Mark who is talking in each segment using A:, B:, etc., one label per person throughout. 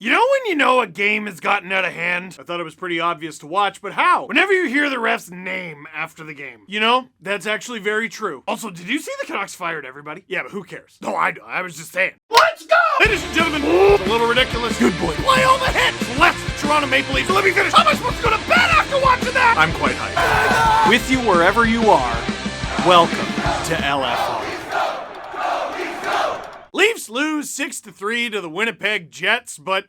A: You know when you know a game has gotten out of hand? I thought it was pretty obvious to watch, but how? Whenever you hear the ref's name after the game. You know, that's actually very true. Also, did you see the Canucks fired everybody? Yeah, but who cares? No, I was just saying. Let's go! Ladies and gentlemen, it's a little ridiculous. Good boy. Play all the hits! Left the Toronto Maple Leafs. Let me finish. How am I supposed to go to bed after watching that? I'm quite hyped. With you wherever you are, welcome to LFR. Leafs lose 6-3 to the Winnipeg Jets, but,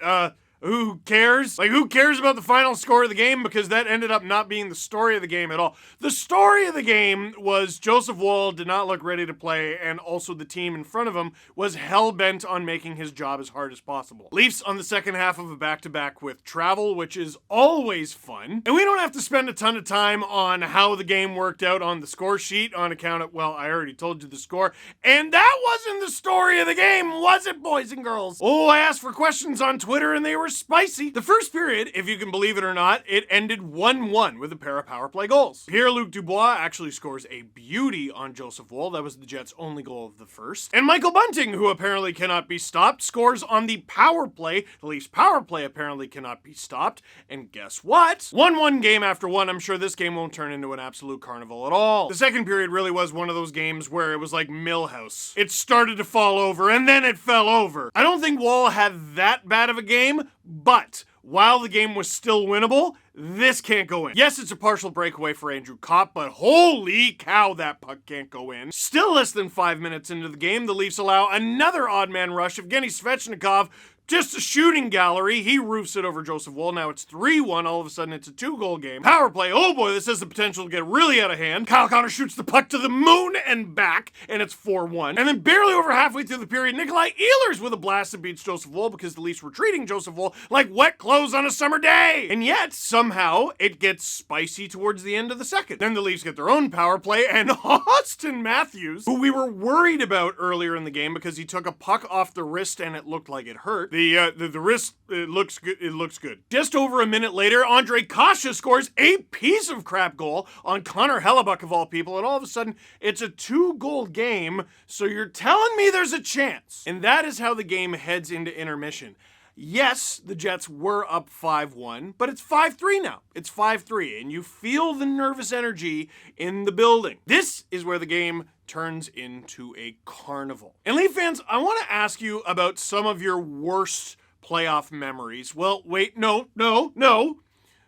A: who cares? Like, who cares about the final score of the game? Because that ended up not being the story of the game at all. The story of the game was Joseph Woll did not look ready to play, and also the team in front of him was hell-bent on making his job as hard as possible. Leafs on the second half of a back-to-back with travel, which is always fun. And we don't have to spend a ton of time on how the game worked out on the score sheet on account of, well, I already told you the score. And that wasn't the story of the game, was it, boys and girls? Oh, I asked for questions on Twitter, and they were spicy. The first period, if you can believe it or not, it ended 1-1 with a pair of power play goals. Pierre-Luc Dubois actually scores a beauty on Joseph Woll. That was the Jets' only goal of the first. And Michael Bunting, who apparently cannot be stopped, scores on the power play. The Leafs' power play apparently cannot be stopped. And guess what? 1-1 game after one. I'm sure this game won't turn into an absolute carnival at all. The second period really was one of those games where it was like Millhouse. It started to fall over, and then it fell over. I don't think Woll had that bad of a game, but while the game was still winnable, this can't go in. Yes, it's a partial breakaway for Andrew Kopp, but holy cow, that puck can't go in. Still less than 5 minutes into the game, the Leafs allow another odd man rush of Evgeny Svechnikov. Just a shooting gallery. He roofs it over Joseph Woll. Now it's 3-1. All of a sudden, it's a 2-goal game. Power play. Oh boy, this has the potential to get really out of hand. Kyle Connor shoots the puck to the moon and back, and it's 4-1. And then barely over halfway through the period, Nikolai Ehlers with a blast that beats Joseph Woll because the Leafs were treating Joseph Woll like wet clothes on a summer day. And yet, somehow, it gets spicy towards the end of the second. Then the Leafs get their own power play, and Austin Matthews, who we were worried about earlier in the game because he took a puck off the wrist and it looked like it hurt. The wrist, it looks good. It looks good. Just over a minute later, Andre Kasha scores a piece of crap goal on Connor Hellebuck of all people, and all of a sudden, it's a 2-goal game, so you're telling me there's a chance. And that is how the game heads into intermission. Yes, the Jets were up 5-1, but it's 5-3 now. It's 5-3, and you feel the nervous energy in the building. This is where the game turns into a carnival. And Leaf fans, I want to ask you about some of your worst playoff memories. Well, wait, no.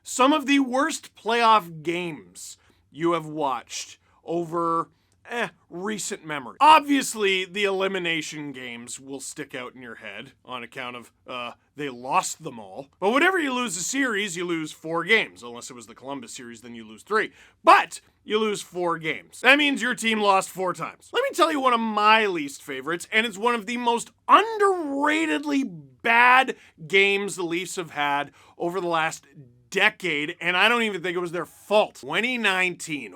A: Some of the worst playoff games you have watched over recent memory. Obviously, the elimination games will stick out in your head on account of, they lost them all. But whenever you lose a series, you lose 4 games. Unless it was the Columbus series, then you lose 3. But you lose 4 games. That means your team lost 4 times. Let me tell you one of my least favorites, and it's one of the most underratedly bad games the Leafs have had over the last decade, and I don't even think it was their fault. 2019,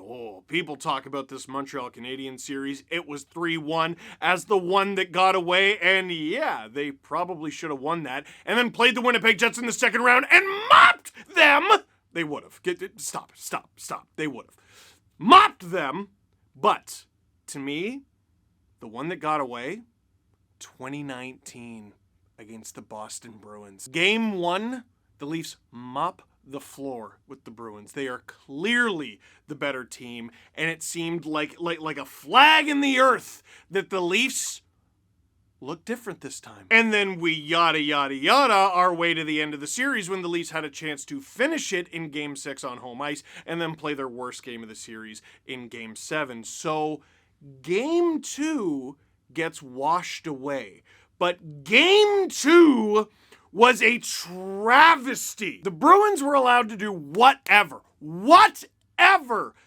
A: people talk about this Montreal Canadiens series. It was 3-1 as the one that got away, and yeah, they probably should have won that, and then played the Winnipeg Jets in the second round and mopped them. They would have. Stop. They would have. Mopped them, but to me, the one that got away, 2019 against the Boston Bruins. Game 1, the Leafs mop the floor with the Bruins. They are clearly the better team, and it seemed like a flag in the earth that the Leafs look different this time. And then we yada our way to the end of the series when the Leafs had a chance to finish it in Game 6 on home ice and then play their worst game of the series in Game 7. So Game 2 gets washed away. But Game 2 was a travesty. The Bruins were allowed to do whatever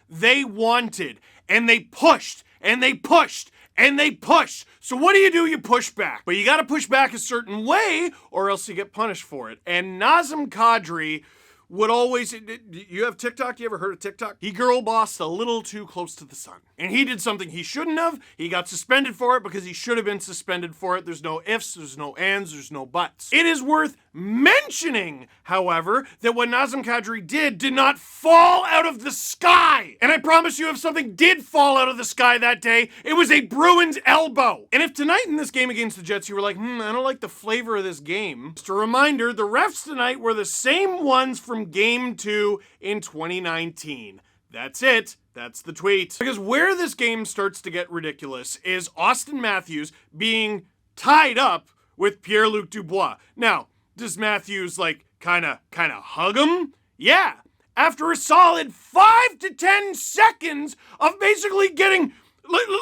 A: they wanted. And they pushed, and they pushed, and they pushed. So what do? You push back. But you got to push back a certain way, or else you get punished for it. And Nazem Kadri would always, you have TikTok? You ever heard of TikTok? He girl bossed a little too close to the sun. And he did something he shouldn't have. He got suspended for it because he should have been suspended for it. There's no ifs, there's no ands, there's no buts. It is worth mentioning, however, that what Nazem Kadri did not fall out of the sky. And I promise you, if something did fall out of the sky that day, it was a Bruins elbow. And if tonight in this game against the Jets, you were like, I don't like the flavor of this game, just a reminder, the refs tonight were the same ones from Game 2 in 2019. That's it. That's the tweet. Because where this game starts to get ridiculous is Austin Matthews being tied up with Pierre-Luc Dubois. Now, does Matthews, like, kind of hug him? Yeah. After a solid 5 to 10 seconds of basically getting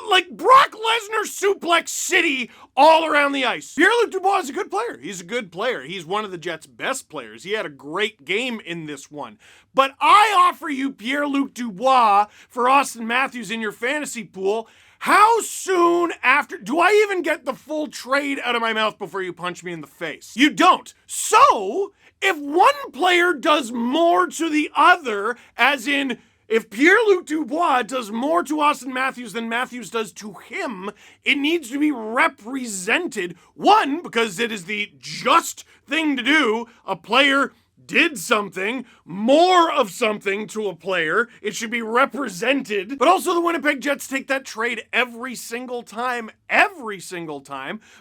A: like Brock Lesnar suplex city all around the ice. Pierre-Luc Dubois is a good player. He's a good player. He's one of the Jets' best players. He had a great game in this one. But I offer you Pierre-Luc Dubois for Austin Matthews in your fantasy pool. How soon after do I even get the full trade out of my mouth before you punch me in the face? You don't. So, if one player does more to the other, as in if Pierre-Luc Dubois does more to Austin Matthews than Matthews does to him, it needs to be represented. One, because it is the just thing to do. A player did something, more of something to a player. It should be represented. But also the Winnipeg Jets take that trade every single time,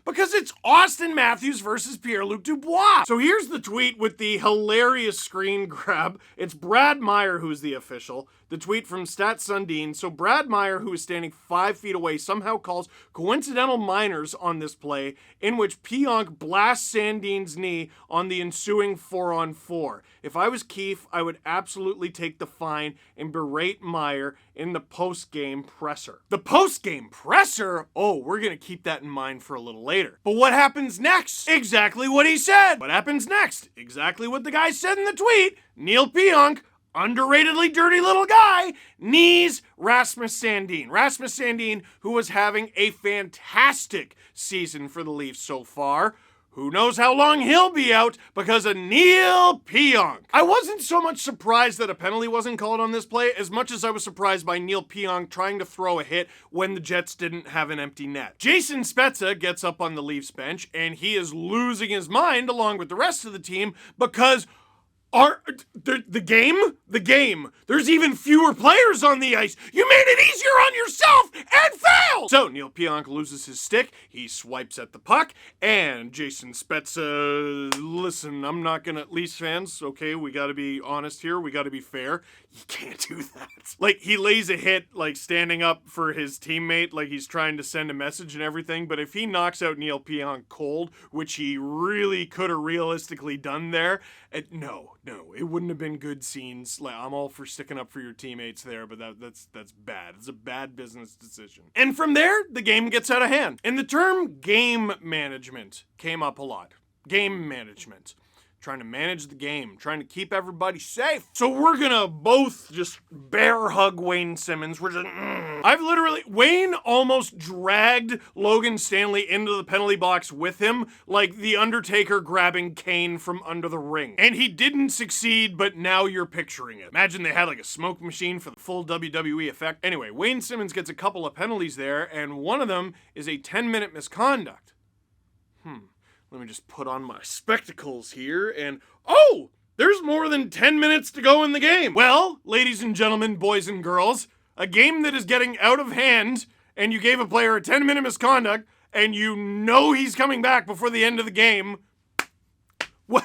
A: because it's Austin Matthews versus Pierre-Luc Dubois. So here's the tweet with the hilarious screen grab. It's Brad Meyer who's the official. The tweet from Stat Sundin. So Brad Meyer, who is standing 5 feet away, somehow calls coincidental minors on this play in which Pionk blasts Sandin's knee on the ensuing 4-on-4. If I was Keefe, I would absolutely take the fine and berate Meyer in the post-game presser. The post-game presser? Oh, we're gonna keep that in mind for a little later. But what happens next? Exactly what he said. What happens next? Exactly what the guy said in the tweet. Neil Pionk, underratedly dirty little guy, knees Rasmus Sandin. Rasmus Sandin, who was having a fantastic season for the Leafs so far. Who knows how long he'll be out because of Neil Pionk. I wasn't so much surprised that a penalty wasn't called on this play as much as I was surprised by Neil Pionk trying to throw a hit when the Jets didn't have an empty net. Jason Spezza gets up on the Leafs bench and he is losing his mind along with the rest of the team because the game, there's even fewer players on the ice. You made it easier on yourself and failed! So Neil Pionk loses his stick, he swipes at the puck, and Jason Spezza, listen, I'm not gonna, Leafs fans, okay, we gotta be honest here, we gotta be fair. You can't do that. Like, he lays a hit, like, standing up for his teammate, like he's trying to send a message and everything, but if he knocks out Neil Pionk cold, which he really could have realistically done there, no, it wouldn't have been good scenes. Like, I'm all for sticking up for your teammates there, but that's bad. It's a bad business decision. And from there, the game gets out of hand. And the term game management came up a lot. Game management. Trying to manage the game, trying to keep everybody safe. So we're gonna both just bear hug Wayne Simmons. We're just, Wayne almost dragged Logan Stanley into the penalty box with him, like The Undertaker grabbing Kane from under the ring. And he didn't succeed, but now you're picturing it. Imagine they had like a smoke machine for the full WWE effect. Anyway, Wayne Simmons gets a couple of penalties there, and one of them is a 10-minute misconduct. Let me just put on my spectacles here and, oh, there's more than 10 minutes to go in the game. Well, ladies and gentlemen, boys and girls, a game that is getting out of hand and you gave a player a 10-minute misconduct and you know he's coming back before the end of the game. What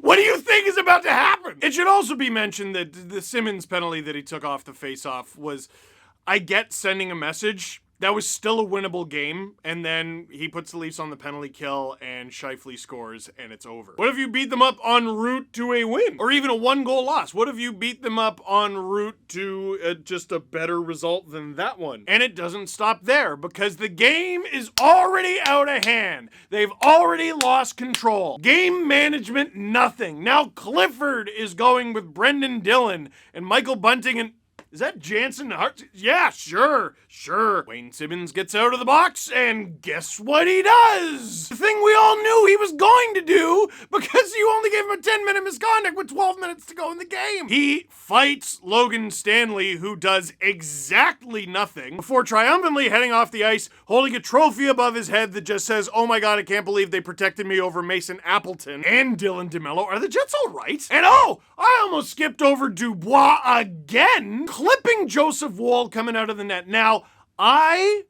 A: do you think is about to happen? It should also be mentioned that the Simmons penalty that he took off the face-off was, I get sending a message. That was still a winnable game, and then he puts the Leafs on the penalty kill, and Scheifele scores, and it's over. What if you beat them up en route to a win? Or even a 1-goal loss? What if you beat them up en route to just a better result than that one? And it doesn't stop there, because the game is already out of hand. They've already lost control. Game management, nothing. Now Clifford is going with Brendan Dillon, and Michael Bunting, and Is that Jansen Hart? Yeah, sure. Wayne Simmons gets out of the box, and guess what he does? The thing we all knew he was going to do, because you only gave him a 10-minute misconduct with 12 minutes to go in the game. He fights Logan Stanley, who does exactly nothing, before triumphantly heading off the ice, holding a trophy above his head that just says, "Oh my god, I can't believe they protected me over Mason Appleton and Dylan DeMello. Are the Jets all right?" And oh, I almost skipped over Dubois again, clipping Joseph Woll coming out of the net. Now, I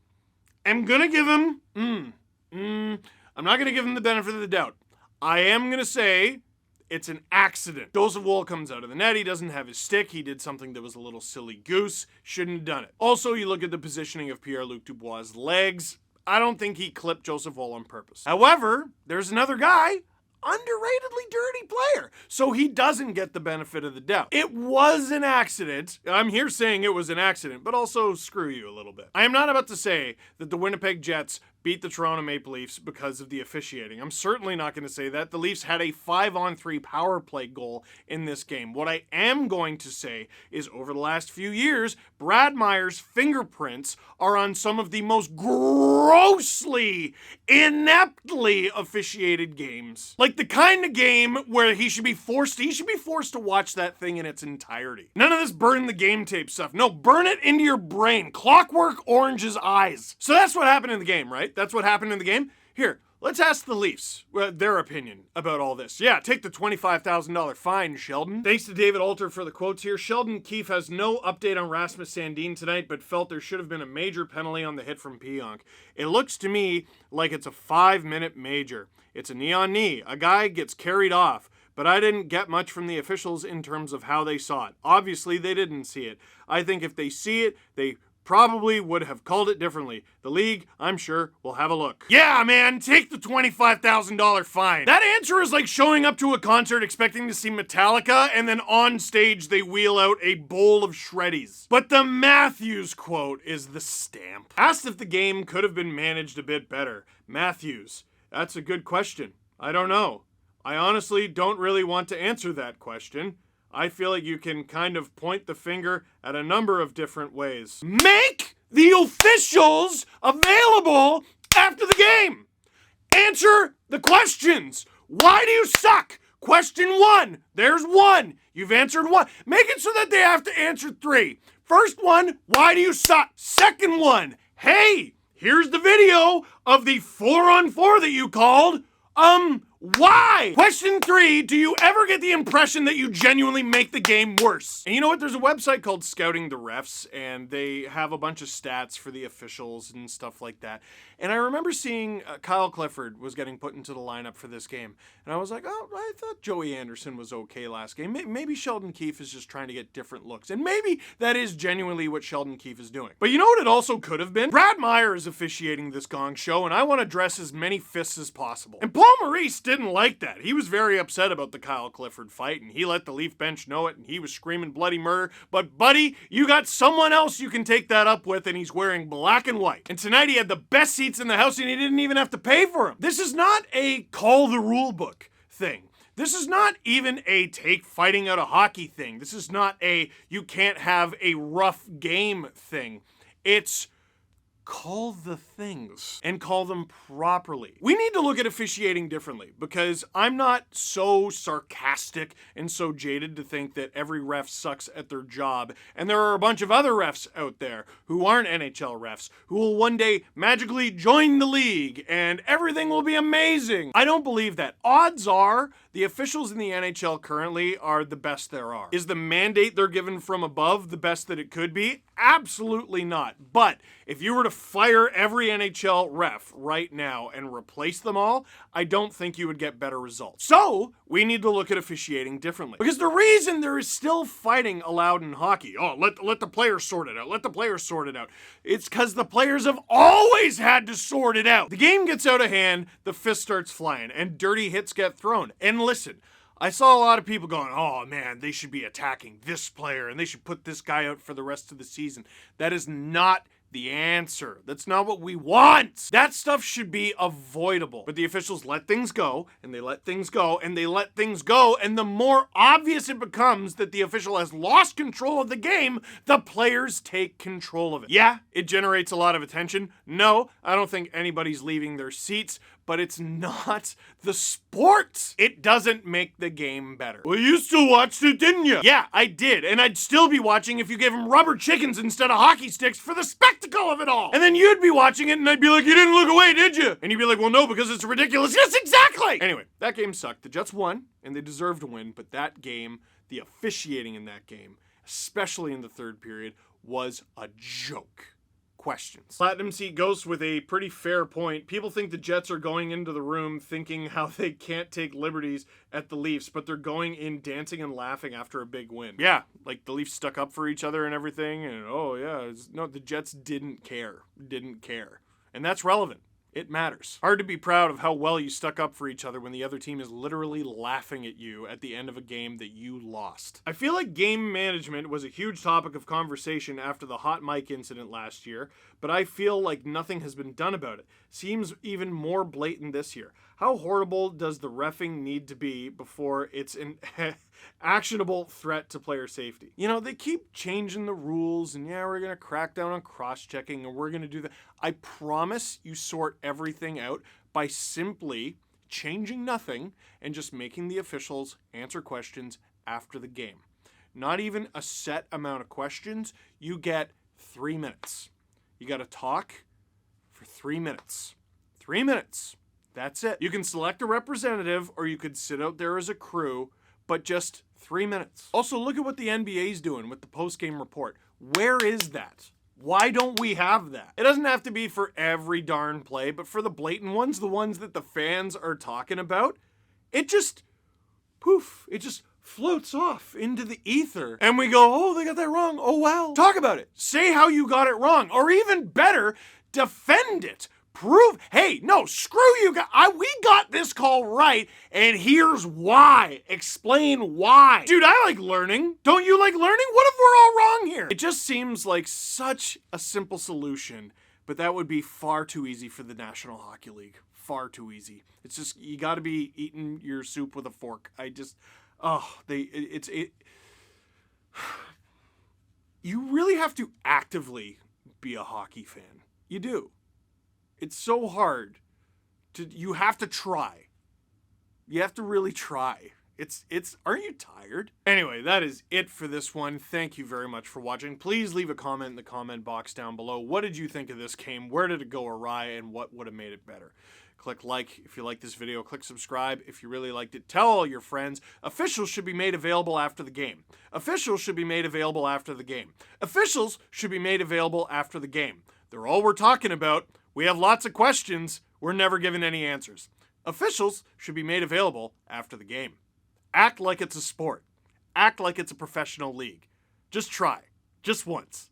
A: am gonna give him, I'm not gonna give him the benefit of the doubt. I am gonna say it's an accident. Joseph Woll comes out of the net, he doesn't have his stick, he did something that was a little silly goose, shouldn't have done it. Also, you look at the positioning of Pierre-Luc Dubois' legs, I don't think he clipped Joseph Woll on purpose. However, there's another guy, underratedly dirty player, so he doesn't get the benefit of the doubt. It was an accident. I'm here saying it was an accident, but also screw you a little bit. I am not about to say that the Winnipeg Jets beat the Toronto Maple Leafs because of the officiating. I'm certainly not going to say that. The Leafs had a 5-on-3 power play goal in this game. What I am going to say is over the last few years, Brad Meyer's fingerprints are on some of the most grossly, ineptly officiated games. Like the kind of game where he should be forced to watch that thing in its entirety. None of this burn the game tape stuff. No, burn it into your brain. Clockwork Orange's eyes. So that's what happened in the game, right? That's what happened in the game. Here, let's ask the Leafs their opinion about all this. Yeah, take the $25,000 fine, Sheldon. Thanks to David Alter for the quotes here. Sheldon Keefe has no update on Rasmus Sandin tonight, but felt there should have been a major penalty on the hit from Pionk. It looks to me like it's a 5-minute major. It's a knee on knee. A guy gets carried off. But I didn't get much from the officials in terms of how they saw it. Obviously, they didn't see it. I think if they see it, they probably would have called it differently. The league, I'm sure, will have a look. Yeah, man, take the $25,000 fine. That answer is like showing up to a concert expecting to see Metallica, and then on stage they wheel out a bowl of Shreddies. But the Matthews quote is the stamp. Asked if the game could have been managed a bit better. Matthews, that's a good question. I don't know. I honestly don't really want to answer that question. I feel like you can kind of point the finger at a number of different ways. Make the officials available after the game. Answer the questions. Why do you suck? Question 1. There's 1. You've answered 1. Make it so that they have to answer 3. First one, why do you suck? Second one, hey, here's the video of the 4-on-4 that you called. Why? Question 3, do you ever get the impression that you genuinely make the game worse? And you know what? There's a website called Scouting the Refs, and they have a bunch of stats for the officials and stuff like that. And I remember seeing Kyle Clifford was getting put into the lineup for this game. And I was like, oh, I thought Joey Anderson was okay last game. Maybe Sheldon Keefe is just trying to get different looks. And maybe that is genuinely what Sheldon Keefe is doing. But you know what it also could have been? Brad Meyer is officiating this Gong Show, and I want to dress as many fists as possible. And Paul Maurice didn't like that. He was very upset about the Kyle Clifford fight, and he let the Leaf bench know it, and he was screaming bloody murder. But buddy, you got someone else you can take that up with, and he's wearing black and white. And tonight he had the best seats in the house, and he didn't even have to pay for them. This is not a call the rule book thing. This is not even a take fighting out of hockey thing. This is not a you can't have a rough game thing. It's call the things and call them properly. We need to look at officiating differently, because I'm not so sarcastic and so jaded to think that every ref sucks at their job, and there are a bunch of other refs out there who aren't NHL refs who will one day magically join the league and everything will be amazing. I don't believe that. Odds are the officials in the NHL currently are the best there are. Is the mandate they're given from above the best that it could be? Absolutely not. But if you were to fire every NHL ref right now and replace them all, I don't think you would get better results. So we need to look at officiating differently. Because the reason there is still fighting allowed in hockey, let the players sort it out, let the players sort it out. It's because the players have always had to sort it out. The game gets out of hand, the fist starts flying, and dirty hits get thrown. And listen, I saw a lot of people going, oh man, they should be attacking this player and they should put this guy out for the rest of the season. That is not the answer. That's not what we want. That stuff should be avoidable. But the officials let things go, and they let things go, and they let things go, and the more obvious it becomes that the official has lost control of the game, the players take control of it. Yeah, it generates a lot of attention. No, I don't think anybody's leaving their seats, but it's not the sport. It doesn't make the game better. Well, you still watched it, didn't you? Yeah, I did, and I'd still be watching if you gave them rubber chickens instead of hockey sticks for the spectacle of it all. And then you'd be watching it, and I'd be like, you didn't look away, did you? And you'd be like, well, no, because it's ridiculous. Yes, exactly! Anyway, that game sucked. The Jets won, and they deserved to win, but that game, the officiating in that game, especially in the third period, was a joke. Questions. Platinum Seat Ghost with a pretty fair point. People think the Jets are going into the room thinking how they can't take liberties at the Leafs, but they're going in dancing and laughing after a big win. Yeah, like the Leafs stuck up for each other and everything, and oh yeah, no, the Jets didn't care. And that's relevant. It matters. Hard to be proud of how well you stuck up for each other when the other team is literally laughing at you at the end of a game that you lost. I feel like game management was a huge topic of conversation after the hot mic incident last year, but I feel like nothing has been done about it. Seems even more blatant this year. How horrible does the reffing need to be before it's an actionable threat to player safety? You know, they keep changing the rules, and yeah, we're going to crack down on cross-checking, and we're going to do that. I promise you sort everything out by simply changing nothing and just making the officials answer questions after the game. Not even a set amount of questions. You get 3 minutes. You got to talk for 3 minutes. 3 minutes. That's it. You can select a representative, or you could sit out there as a crew, but just 3 minutes. Also, look at what the NBA's doing with the post-game report. Where is that? Why don't we have that? It doesn't have to be for every darn play, but for the blatant ones, the ones that the fans are talking about, it just, poof, it just floats off into the ether. And we go, oh, they got that wrong. Oh, well. Talk about it. Say how you got it wrong. Or even better, defend it. Prove, hey, no, screw you guys. We got this call right, and here's why. Explain why. Dude, I like learning. Don't you like learning? What if we're all wrong here? It just seems like such a simple solution, but that would be far too easy for the National Hockey League. Far too easy. It's just, you got to be eating your soup with a fork. You really have to actively be a hockey fan. You do. It's so hard you have to try. You have to really try. Aren't you tired? Anyway, that is it for this one. Thank you very much for watching. Please leave a comment in the comment box down below. What did you think of this game? Where did it go awry, and what would have made it better? Click like if you like this video. Click subscribe if you really liked it. Tell all your friends. Officials should be made available after the game. Officials should be made available after the game. Officials should be made available after the game. They're all we're talking about. We have lots of questions. We're never given any answers. Officials should be made available after the game. Act like it's a sport. Act like it's a professional league. Just try. Just once.